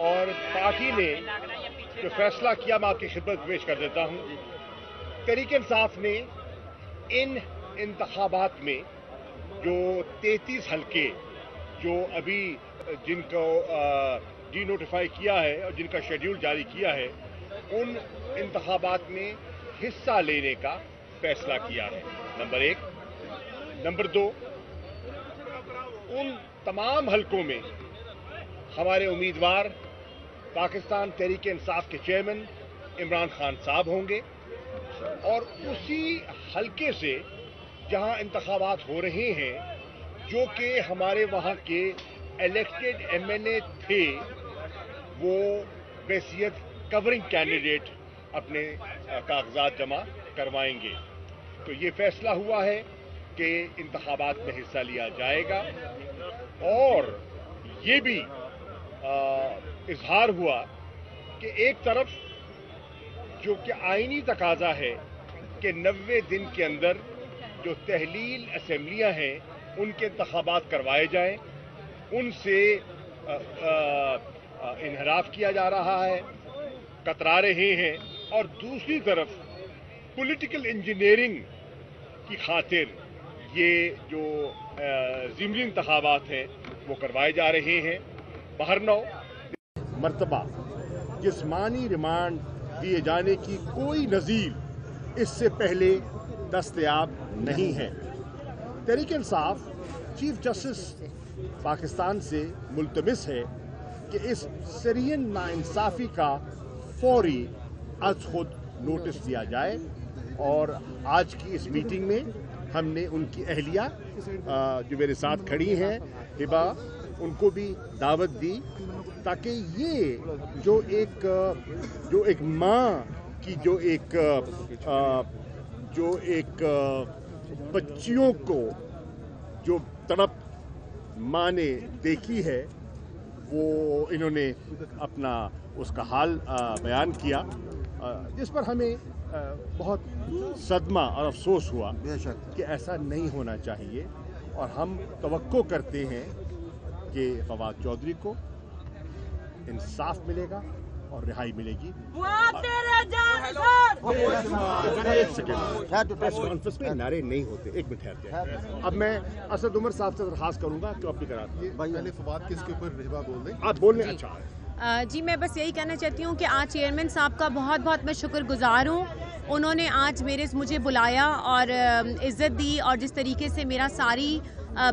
اور پارٹی نے جو فیصلہ کیا میں آپ کی خدمت پیش کر دیتا ہوں. تحریک انصاف نے ان انتخابات میں جو 33 حلقے جو ابھی جن کو ڈی نوٹیفائی کیا ہے اور جن کا شیڈیول جاری کیا ہے, ان انتخابات میں حصہ لینے کا فیصلہ کیا ہے. نمبر 1. نمبر 2, ان تمام حلقوں میں ہمارے امیدوار پاکستان تحریک انصاف کے چیئرمین عمران خان صاحب ہوں گے, اور اسی حلقے سے جہاں انتخابات ہو رہے ہیں جو کہ ہمارے وہاں کے الیکٹڈ ایم این اے تھے, وہ بحیثیت کورنگ کینڈیڈیٹ اپنے کاغذات جمع کروائیں گے. تو یہ فیصلہ ہوا ہے کہ انتخابات میں حصہ لیا جائے گا, اور یہ بھی اظہار ہوا کہ ایک طرف جو کہ آئینی تقاضا ہے کہ 90 دن کے اندر جو تحلیل اسمبلیاں ہیں ان کے انتخابات کروائے جائیں, ان سے انحراف کیا جا رہا ہے, کترا رہے ہیں, اور دوسری طرف پولیٹیکل انجینئرنگ کی خاطر یہ جو ضمنی انتخابات ہیں وہ کروائے جا رہے ہیں. بہرنو مرتبہ جسمانی ریمانڈ دیے جانے کی کوئی نظیر اس سے پہلے دستیاب نہیں ہے. تحریک انصاف چیف جسٹس پاکستان سے ملتمس ہے کہ اس سرین ناانصافی کا فوری از خود نوٹس دیا جائے, اور آج کی اس میٹنگ میں ہم نے ان کی اہلیہ جو میرے ساتھ کھڑی ہیں ہبا, ان کو بھی دعوت دی تاکہ یہ جو ایک ماں کی جو ایک بچیوں کو جو تڑپ ماں نے دیکھی ہے, وہ انہوں نے اپنا اس کا حال بیان کیا, جس پر ہمیں بہت صدمہ اور افسوس ہوا کہ ایسا نہیں ہونا چاہیے, اور ہم توقع کرتے ہیں کہ فواد چودھری کو انصاف ملے گا اور رہائی ملے گی. ایک سیکنڈ, پریس کانفرنس میں نعرے نہیں ہوتے, ایک منٹ ٹھہر جائیں. اب میں اسد عمر صاحب سے درخواست کروں گا کہ اپنی کراتے پہلے فواد کس کے اوپر رہبا بول دیں, آپ بول لیں. اچھا جی, میں بس یہی کہنا چاہتی ہوں کہ آج چیئرمین صاحب کا بہت بہت میں شکر گزار ہوں. انہوں نے آج مجھے بلایا اور عزت دی, اور جس طریقے سے میرا ساری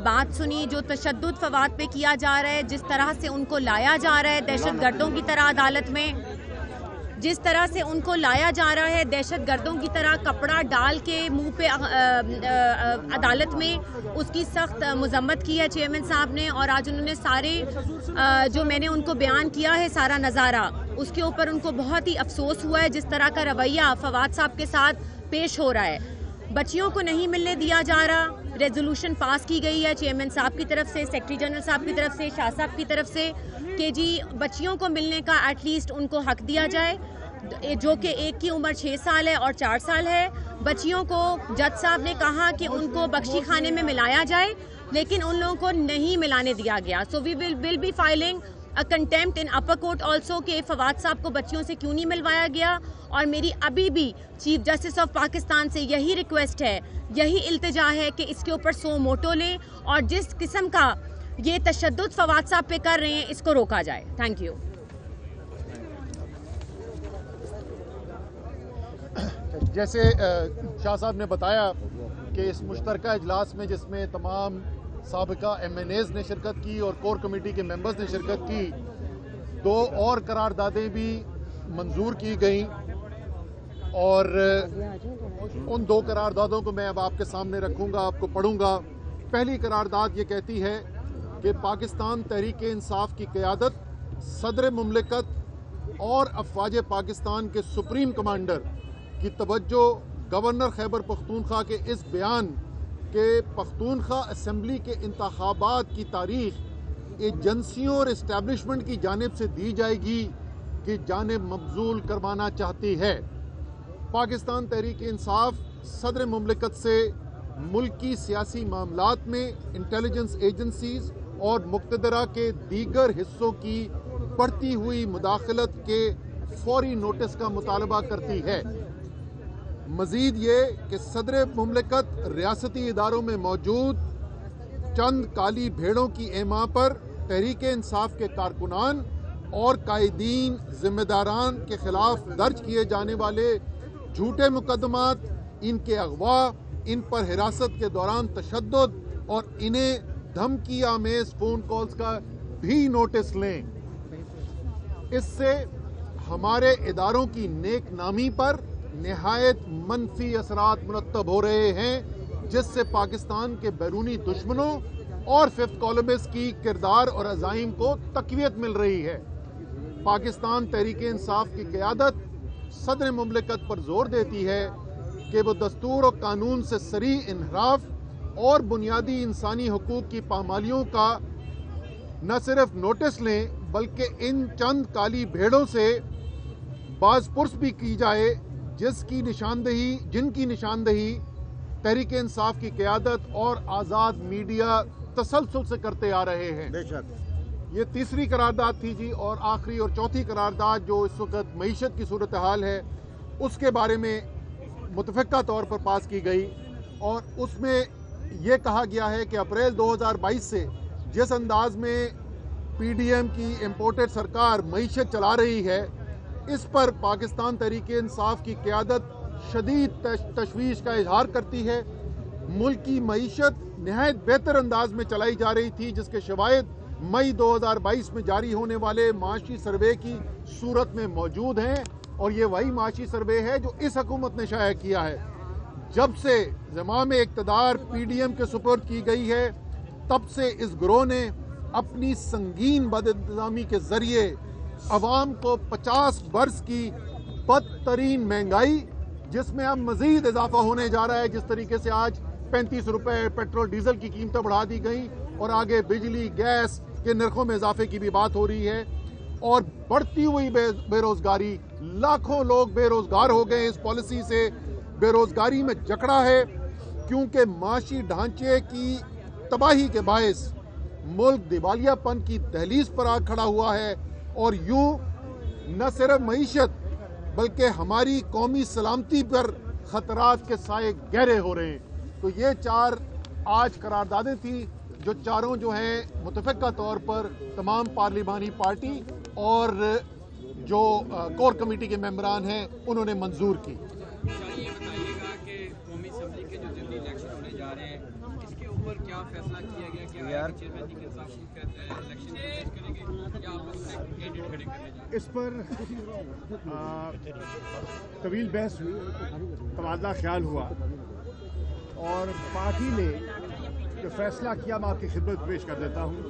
بات سنی, جو تشدد فواد پہ کیا جا رہا ہے, جس طرح سے ان کو لایا جا رہا ہے دہشت گردوں کی طرح عدالت میں, جس طرح سے ان کو لایا جا رہا ہے دہشت گردوں کی طرح کپڑا ڈال کے منہ پہ عدالت میں, اس کی سخت مذمت کی ہے چیئرمین صاحب نے. اور آج انہوں نے سارے جو میں نے ان کو بیان کیا ہے سارا نظارہ, اس کے اوپر ان کو بہت ہی افسوس ہوا ہے جس طرح کا رویہ فواد صاحب کے ساتھ پیش ہو رہا ہے. بچیوں کو نہیں ملنے دیا جا رہا, ریزولوشن پاس کی گئی ہے چیئرمین صاحب کی طرف سے, سیکرٹری جنرل صاحب کی طرف سے, شاہ صاحب کی طرف سے, کہ جی بچیوں کو ملنے کا ایٹ لیسٹ ان کو حق دیا جائے, جو کہ ایک کی عمر 6 سال ہے اور 4 سال ہے. بچیوں کو جج صاحب نے کہا کہ ان کو بخشی خانے میں ملایا جائے, لیکن ان لوگوں کو نہیں ملانے دیا گیا. So we will be filing contempt in upper court also کہ فواد صاحب کو بچیوں سے کیوں نہیں ملوایا گیا. اور میری ابھی بھی چیف جسٹس آف پاکستان سے یہی ریکویسٹ ہے, یہی التجا ہے کہ اس کے اوپر سو موٹو لیں, اور جس قسم کا یہ تشدد فواد صاحب پہ کر رہے ہیں اس کو روکا جائے. Thank you. جیسے شاہ صاحب نے بتایا کہ اس مشترکہ اجلاس میں جس میں تمام سابقہ ایم این ایز نے شرکت کی اور کور کمیٹی کے ممبرز نے شرکت کی, 2 اور قراردادیں بھی منظور کی گئیں, اور ان 2 قراردادوں کو میں اب آپ کے سامنے رکھوں گا, آپ کو پڑھوں گا. پہلی قرارداد یہ کہتی ہے کہ پاکستان تحریک انصاف کی قیادت صدر مملکت اور افواج پاکستان کے سپریم کمانڈر کی توجہ گورنر خیبر پختونخوا کے اس بیان کہ پختونخوا اسمبلی کے انتخابات کی تاریخ ایجنسیوں اور اسٹیبلشمنٹ کی جانب سے دی جائے گی کہ جانب مبذول کروانا چاہتی ہے. پاکستان تحریک انصاف صدر مملکت سے ملکی سیاسی معاملات میں انٹیلیجنس ایجنسیز اور مقتدرہ کے دیگر حصوں کی بڑھتی ہوئی مداخلت کے فوری نوٹس کا مطالبہ کرتی ہے۔ مزید یہ کہ صدر مملکت ریاستی اداروں میں موجود چند کالی بھیڑوں کی ایما پر تحریک انصاف کے کارکنان اور قائدین ذمہ داران کے خلاف درج کیے جانے والے جھوٹے مقدمات، ان کے اغوا، ان پر حراست کے دوران تشدد اور انہیں دھمکی آمیز فون کالز کا بھی نوٹس لیں۔ اس سے ہمارے اداروں کی نیک نامی پر نہایت منفی اثرات مرتب ہو رہے ہیں، جس سے پاکستان کے بیرونی دشمنوں اور ففتھ کالمسٹ کی کردار اور عزائم کو تقویت مل رہی ہے۔ پاکستان تحریک انصاف کی قیادت صدر مملکت پر زور دیتی ہے کہ وہ دستور و قانون سے صریح انحراف اور بنیادی انسانی حقوق کی پامالیوں کا نہ صرف نوٹس لیں بلکہ ان چند کالی بھیڑوں سے باز پرس بھی کی جائے جن کی نشاندہی تحریک انصاف کی قیادت اور آزاد میڈیا تسلسل سے کرتے آ رہے ہیں۔ بے شک یہ تیسری قرارداد تھی جی، اور آخری اور چوتھی قرارداد جو اس وقت معیشت کی صورتحال ہے اس کے بارے میں متفقہ طور پر پاس کی گئی، اور اس میں یہ کہا گیا ہے کہ اپریل 2022 سے جس انداز میں پی ڈی ایم کی امپورٹڈ سرکار معیشت چلا رہی ہے، اس پر پاکستان تحریک انصاف کی قیادت شدید تشویش کا اظہار کرتی ہے۔ ملک کی معیشت نہایت بہتر انداز میں چلائی جا رہی تھی، جس کے شواہد مئی 2022 میں جاری ہونے والے معاشی سروے کی صورت میں موجود ہیں، اور یہ وہی معاشی سروے ہے جو اس حکومت نے شائع کیا ہے۔ جب سے زمام اقتدار پی ڈی ایم کے سپرد کی گئی ہے، تب سے اس گروہ نے اپنی سنگین بد انتظامی کے ذریعے عوام کو 50 برس کی بدترین مہنگائی، جس میں اب مزید اضافہ ہونے جا رہا ہے، جس طریقے سے آج 35 روپے پیٹرول ڈیزل کی قیمتیں بڑھا دی گئیں، اور آگے بجلی گیس کے نرخوں میں اضافے کی بھی بات ہو رہی ہے، اور بڑھتی ہوئی بے روزگاری، لاکھوں لوگ بے روزگار ہو گئے اس پالیسی سے۔ بے روزگاری میں جکڑا ہے کیونکہ معاشی ڈھانچے کی تباہی کے باعث ملک دیوالیہ پن کی دہلیز پر آ کھڑا ہوا ہے، اور یوں نہ صرف معیشت بلکہ ہماری قومی سلامتی پر خطرات کے سائے گہرے ہو رہے ہیں۔ تو یہ 4 آج قراردادیں تھیں جو چاروں جو ہیں متفقہ طور پر تمام پارلیمانی پارٹی اور جو کور کمیٹی کے ممبران ہیں انہوں نے منظور کی۔ یہ بتائیے گا کہ قومی اسمبلی کے جو ضمنی الیکشن ہونے جا رہے ہیں، اس کے اوپر کیا فیصلہ کیا گیا کہ چیئرمین کے ساتھ الیکشن کریں گے یا آپ کینڈیڈیٹ کھڑے کرنے جا رہے ہیں؟ اس پر طویل بحث ہوئی، تبادلہ خیال ہوا، اور پارٹی نے جو فیصلہ کیا میں آپ کی خدمت پیش کر دیتا ہوں